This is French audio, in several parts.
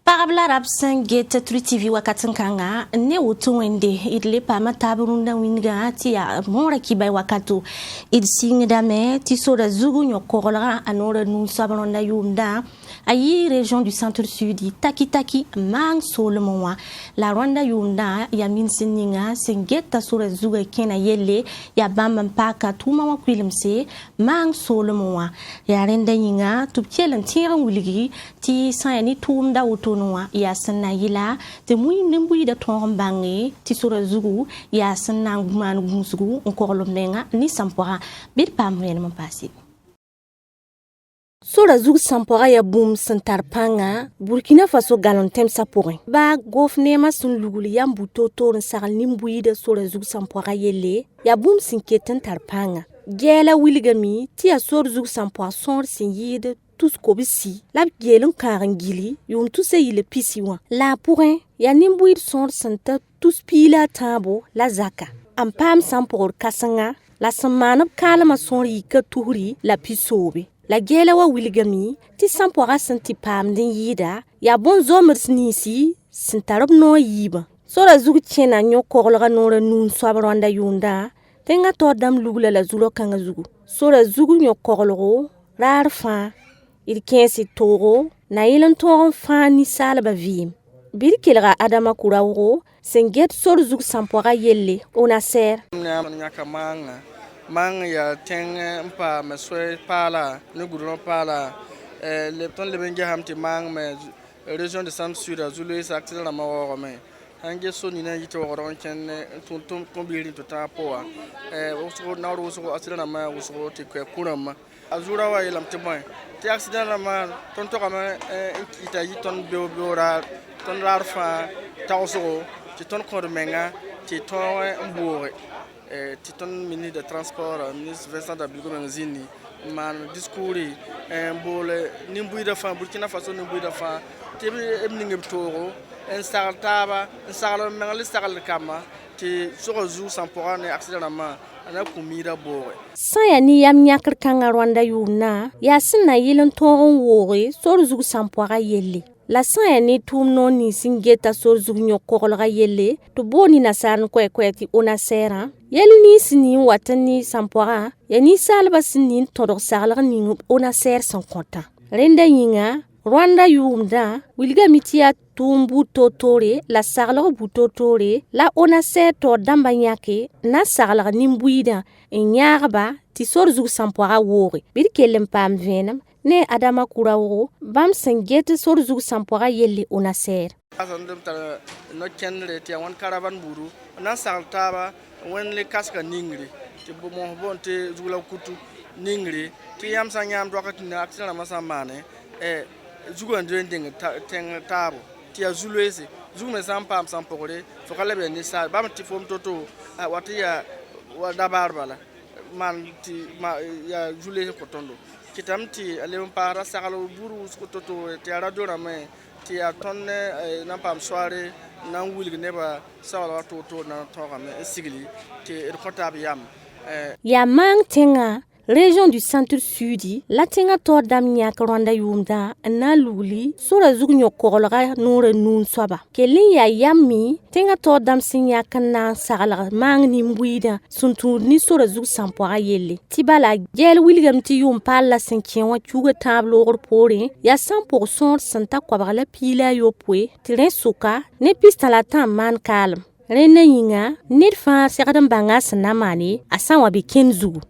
Parabla rapsan get True TV wakatin kanga ne wutu wende idle pama taburunda winga ti ya mora kibai wakatu idsinga dame ti soda zugu nyokola anora nun sabaronda yunda ayi région du centre sud taki mang solomwa la Rwanda yunda ya minsininga singeta soda zuga kena yelle ya bamba mpaka tuma wa kwilimse mang solomwa ya renda yinga tupkelen tiran wuligi ti sayani tumda wutu ya sanna yila te muy nimbuyi da ton bangi ti sura zugu ya sanna ngumanu gumsugu nkolo menga ni sampora bir pamwen mon pasi sura zugu sampora ya boom santar panga Burkina Faso galontem sapore ba gofnema sun luguli ya mbuto torin sagal nimbuyi da sura zugu sampora yele ya boom sinketen tarpanga gela wilgami ti ya sura zugu sampora son sin yide tous kobisi la gelun karangili yum tous ile pisiwa la pourrin ya nimbuir son santa tous pila tabo la zaka ampam sampor kasanga la samana kalama son yika tuhuri la pisobe la gela wa wilgami ti sampora santi pam din yida ya bon zomers nisi sintarab no yiba sora zugu chena nyokorga nora nun swabronda yunda tenga to dam lugula la zulo kanga zugu sora zugu nyokorgo rarfa il kensi toro na ilan toron fani salba vim birkilga adama kurawo senget sor zug sampora yelle ona ser nyaka manga ya teng mpa meswe pala ne gudron pala le ton le benga hamti mang me région de Sam Sud azulu sakti na mawo me hange so ni na yito woron ken tum kombiri to tapoa usko na usko asira na ma usko te kurama azura wa ilam timoy ti accident na ma ton to kama ita yi ton beora ton larfa tawso ti ton kormenga ti ton mbore ti ton ministre de transport ministre Vincent Dabigo Menzini man discours mbole nimbuy da fa Burkina Faso nimbuy da fa ti emninge toro en sartaba en sarlo mengali sarl kama ti sozu sampora ne accident na ma ana kumira bore saya ni yam nyakar kanga Rwanda yuna ya sinna yilin toron wore sor zugu sampora yelle la saya ni tum no ni singeta sor zugu nyokorga yelle to boni na san ti ona sera yel ni sini watani sampora ya ni salba sini todor sarla ni ona ser sans compta renda yinga Rwanda yumda wilga mitia tumbu totore la sarla butotore la ona ser to damba nyake na sarla nimbuida nyarba ti sor zugu sampora wore birkelem pam venam ne adama kurawo bam sengete sor zugu sampora yelle ona ser asandem ta no kenre ti wan caravan buru na saltaba wen le kaska ningri ti bo mo bonte zugula kutu ningri ti yam sanyam dokati na aksana masamane zugu ndeng teng tabo ti azulwese zugu me sampam sampore fokale be ni sa bam ti fom toto wati ya wada barbala man ti ya zule kotondo kitamti ale mpara sakalo buru skototo ti radio na me ti atonne na pam soare na wulgi neba sawala toto na toga me sigli ti reportable yam ya mang tenga région du centre sud la tenga to dam nyak Rwanda yumda na luli sura zugu nyokorga nore nun swaba kelin ya yammi tenga to dam sinya kana sagala mang ni mbuida suntu ni sura zugu sampora yelle tibala gel wilgam ti yum palla sinkien wa chuga tablo pore ya 100% santa kwabala pila yopwe tren suka ne pista la tam man kalm rena yinga nit fa segadam banga sanamani asanwa bi kenzugu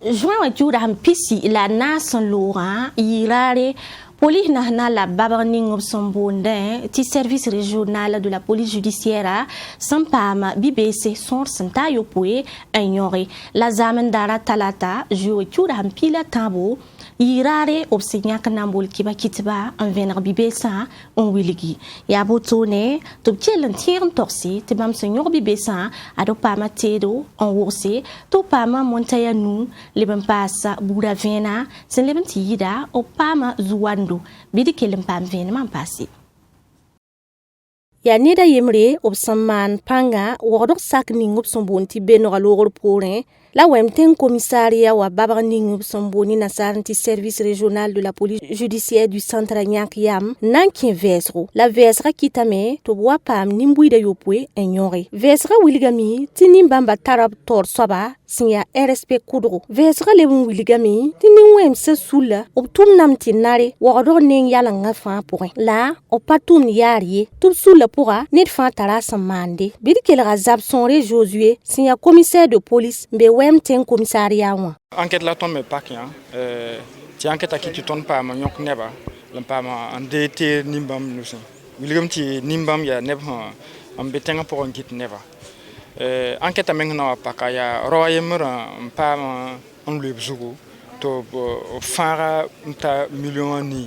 Juin wa jura hampisi la nasan lora irare police na la babarning of Sombonde ti service régional de la police judiciaire sampama BBC son santa yopwe ignoré la zamandara talata jura hampila tabo irare obsenya kanambol kiba kitba en vener bibesa on wiligi ya botone to tchelen tiern torsi te bam senyor bibesa ado pama tedo on worse to pama montaya nu leben passa bura vena sen leben tida o pama zuwando bidikelen pam vena man passi ya neda yemre obsamman panga wodok sak ningop sombonti benora logor pore La Wemten commissariat wa Babarning Samboni Nasaranti service régional de la police judiciaire du centre Nyakyam Nankin Vesro. La Vesra kitame to boa pam nimbuida yopwe enyore. Vesra wilgami tinimbamba tarab tor soba sinya RSP kudro. Vesra lebun wilgami tinin se sula optum nam tinare wado ning yala ngafa pour la opatum yari tout sula pourra net fa tara samande. Bidkel razab sonre Josué sinya commissaire de police mbe Wemten commissariat wa. Enquête la tombe pas kian ti enquête qui tu tourne pas ma nyok neba lampa ma andete nimbam nusin wilgam ti nimbam ya neba am betenga pour enquête neba enquête amengna pa kaya royemra pa ma on le bzugo to fara nta million ni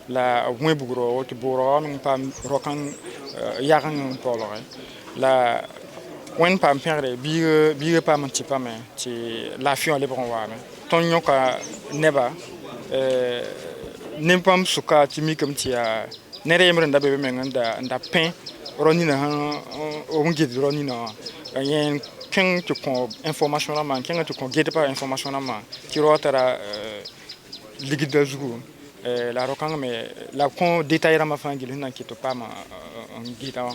la moins bugro ti buro on pa rokan yagan polo la when pam perdre bigue pas mon petit pas mais c'est la fion les bron wa ton nyoka neba nempam suka timi comme tia nere yemre nda bebe menganda nda pen roni na o ngid roni na yen ken tu kon information la man ken tu kon gete pas information la man ti rotara ligida zugu la rokanga mais la kon détailler ma fangil na ki to pas ma ngita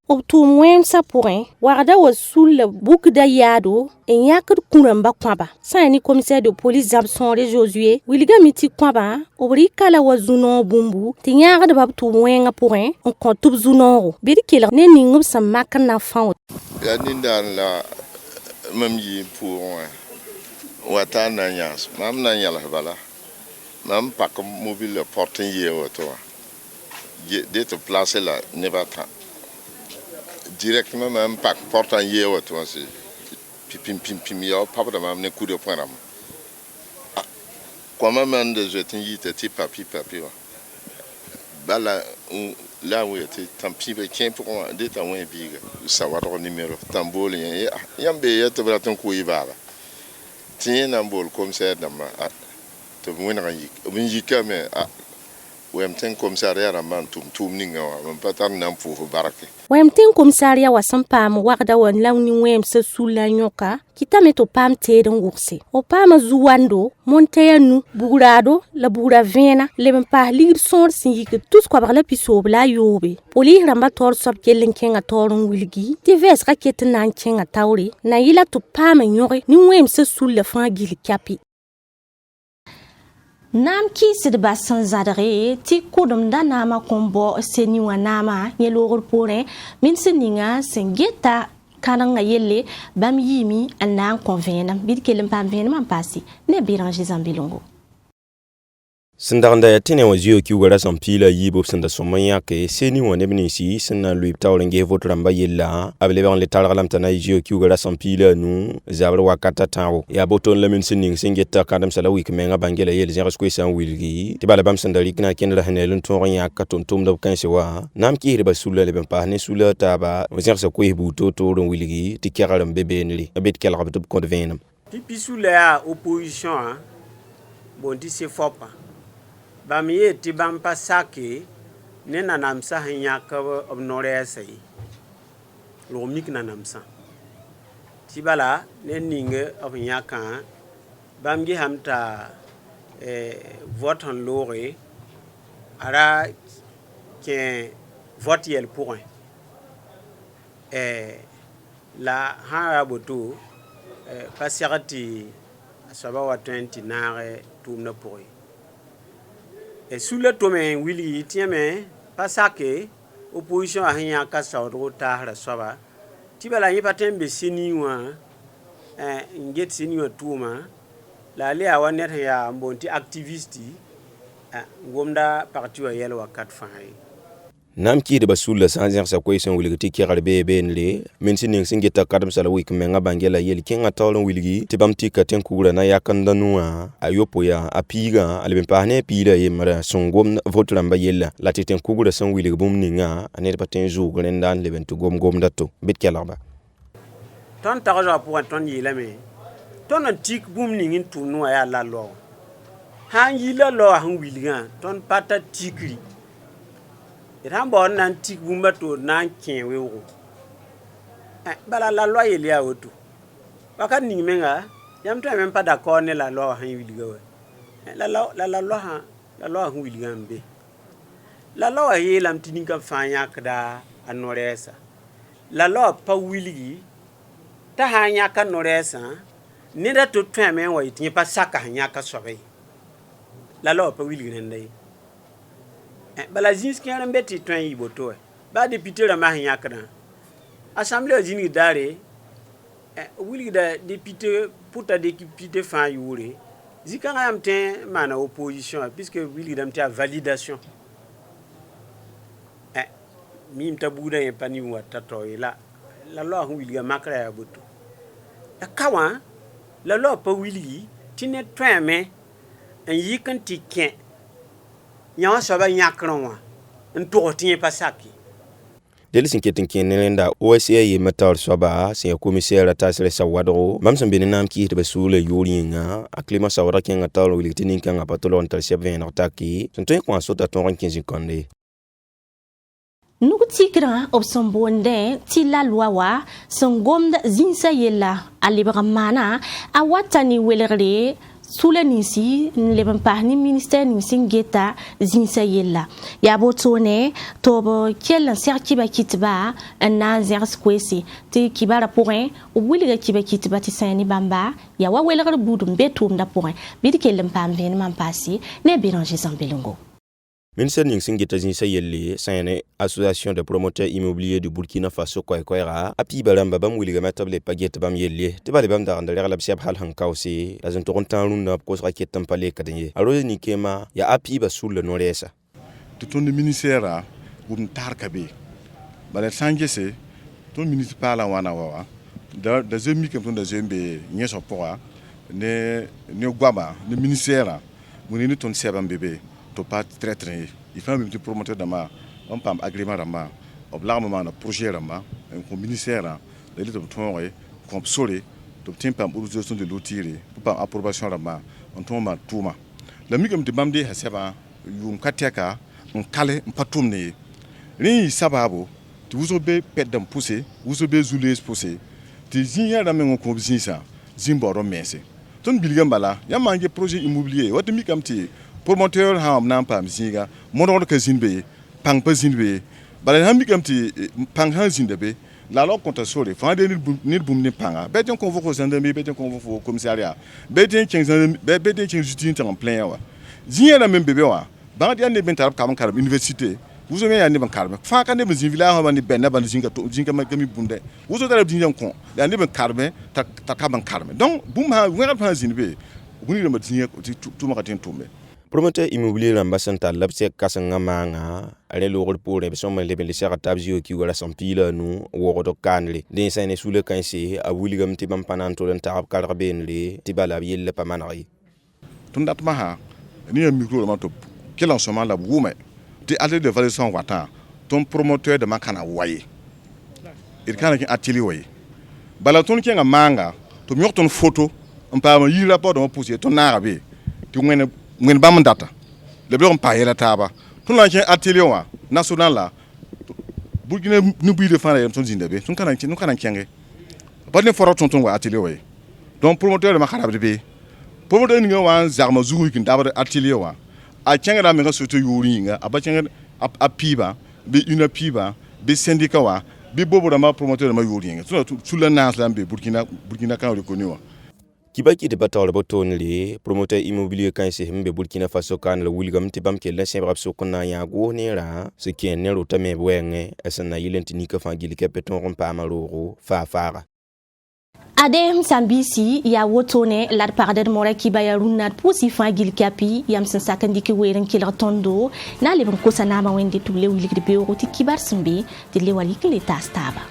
Optum Wemsa pourrin, Warda was sous le bouc d'Ayado, et Yakut Kuramba Kwaba. Sani commissaire de police Zabson de Josué, Willigamiti Kwaba, Obrikala was Zuno Bumbu, Tinyara de Babtu Wenga pourrin, on compte tout Zunoro. Bidikiller, Nenning up some Makana found. Yadinda la même yi pour Watan Nanyas, Mam Nanyala Vala, Mam Pac mobile portant ye ou toi. D'être placé là, never temps. Directement même pas portant hier ou toi c'est pim ya papa de m'amener coup de poing là comment même de jeter y papi bala là où était tant pis tiens pour d'être un big savoir le numéro tambour yambe ya te voilà ton coup y va tiens un bol comme ça dans ma te moins rien mais Wemten commissariat raman tum ninga wa patar nam fu barake Wemten commissariat wa sampam warda wan lawni wemse sula nyoka kitameto pam teden ngurse o pam zuwando monteyanu bugurado la bugura vena leben pa ligir son singi tous ko barla piso bla yobe poli ramba tor sob kelen kenga torun wilgi ti ves raket nan kenga tawre na yila to pam nyore ni wemse sula fa gil kapi Nam ki se de basan zadare ti kodum da nama kombo seni wa nama yelogor pore min seninga sengeta kananga yelle bam yimi anan convenam bidkelem pam venam pasi ne birange zambilongo Sindanda ya tene wa ziyo kiugara sampila yibo sanda somanya ke seni wa nebni si sina luip tawlenge vote ramba yella ablebe on le talgalam tana ziyo kiugara sampila nu zabra wakata tawo ya boton lamin sining singeta kadam sala wik menga bangela yel zera skwe san wilgi tibala bam sandali kna kenra hanelun tonya katon tum do kanse wa nam ki riba sulla le pa ne sulla taba zera sa kwe buto to don wilgi tikyaram bebe nli abet kel rabtu ko venam pipi sulla opposition bon ti se fopa Bamiye ti bampa sake ne nanamsa hanyaka obnore sai lomik nanamsa tibala ne ninge obnyaka bamgi hamta vote en loré ara que vote yel pour la ha boto passerati asaba wa 20 nare tumna pour et sous le tomé Willy tient mais pas ça que opposition a rien qu'à sortir tard la soirée tu vas la y patin be sini wa get sini wa touma la le a wanet ya mbonti activiste ngomda parti wa yel wa 4 fa nam ki de basulla sanzer sa question wilgi kirar bebe nle min sinin singeta kadam sala wik menga bangela yel kinga tawlon wilgi tibam tika ten kura na yakanda nuwa ayopo ya apiga alben pahne pila yemra songom votramba yella la titen kugura san wilgi bumninga anet paten jour grendan leben to gom dato bit kelaba ton taraja pour ton yela me ton antik bumningin tunuwa ya la lo han yila lo han wilga ton pata tikri Rambo nanti gumba to nan kenwe wo bala la loi il y a auto wakat ning menga yam to même pas d'accord ne la loi han wilga wa la loi han wilga mbe la loi ye lam tininga fanya kada anoresa la loi pa wilgi ta hanya ka noresa ne da to to men wa itin pa saka hanya ka sobe la loi pa wilgi ndai bala jinski an mbeti to yi boto ba député la ma hanya kana assemblée jini dare wilgi da député pour ta député fan yure zika ngam ten mana opposition puisque wilgi dam ta validation mim ta buda e pani wata to la loi wilgi makra ya boto kawa la loi pa wilgi tine tweme en yikan tiken nyawa soba nyakronwa nto tin pa saki deli sin ketin ken nenda OSA ye matar soba sin commissaire tasre sawado mam sam benam ki te sule yoringa aklima sawara ken ngatal wilitinin kan apatolo ontal chef ven ataki sonto ko asota ton 15 konde Nugu tigran op son bonde ti la loi wa son gomda zinsa yella alibra mana a watani welerre sula nisi leben pahni ministère nisi geta zinsa yella ya botone tobo kel serki ba kitba na zers kwesi ti kibara point o wiliga kiba kitba ti sani bamba ya wa welerre budum betum da point bidikelen pambe man pasi ne béranger zambelongo. Ministère Ningsing Getazin Yelle, c'est une association de promoteurs immobiliers du Burkina Faso Koera, Api Balamba Bam Willigamatable et Paget Bam Yelle, Tebalebam d'Arandalera Labsiab Halhan Kausi, dans un Torontan Luna, Kosraket Tampale Kadanye, alors Nikema, ya Api Basoul le Noresa. Tout le ministère ou Tarkabe, Balet Sangese, tout le municipal à Wanawa, dans un micro de Zembe, Niesopora, ne Guaba, le ministère, vous n'êtes ton servant bébé. Pas très très il faut même promoteur d'ama on pam agrément d'ama oblarment na projet d'ama un ministère de l'état de comme solé d'obtenir pam autorisation de l'outil pour pam approbation d'ama on tombe touma la migam de bamde haseba yum katiaka on kale patumne ni sababu tu vous obé pète d'am pousser vous obé zoulé pousser tu zinya da men ko business zimboro messe ton bilgam bala ya mangé projet immobilier wat migam ti promoteur ha am pam zinga modon ka zinbe pang pa zinbe bala ham bigam ti pang ha zinbe la lo konta sore fa de ni bum ni panga be ten convoquer gendarmerie be ten convoquer commissariat be ten 15 be ten 15 justice en plein wa zinga na même bébé wa ba di ande ben tarab kam université vous avez ande ban karbe fa ka ne ben village ha ban ben na ban zinga ma gami bunde vous avez tarab zinga kon ande ben karbe ta ka ban karbe donc bum ha ngara pa zinbe buni le ma zinga tout ma ka ten tombe. Promoteur immobilier l'ambassade l'absec Kasangamanga, allez le rôle pour les personnes les Saratabio qui la Sampila, nous, ou Rodokanle, des scènes sous le Kansé, à William Tibam Pananto, l'Antarab Kalrabenle, Tibala Ville Pamanari. Tundatmaha, ni un micro de quel en ce moment la Woumé, tu as allé de Valaisan Wata, ton promoteur de Makana Waye. Il can atelier. Balaton qui a manga, tu mets ton photo, on peut avoir un rapport de mon poussière, ton arabe, tu mets nguen bam data le blom pa yela taba tun la ci atelier wa national la Burkina nu bi de fane ton zindabe tun kana kenge ba ne foro ton wa atelier wa donc promoteur de makara be promoteur ni wa zarma zuru kin daba atelier wa a kenge da me ga soto yuri nga aba kenge a piba be une piba be syndicat wa be bobo da ma promoteur de ma yuri nga sur la nas la be Burkina kan reconnu wa Kibaki de batal botonle promoteur immobilier kan se hembe Burkina Faso kan le Wilgam tibam ke la sembrap so kona ya go nera ce qui est nero tame bwenge esana yilentini ka fangili ke peton rompa maloro fa fara Adem Sambisi ya wotone la parade mora kibaya runat pusi fangil kapi yam sansakandi ki weren kila tondo na le ko sana ma wende tule wili de be oti kibar simbi de le wali ke le tastaba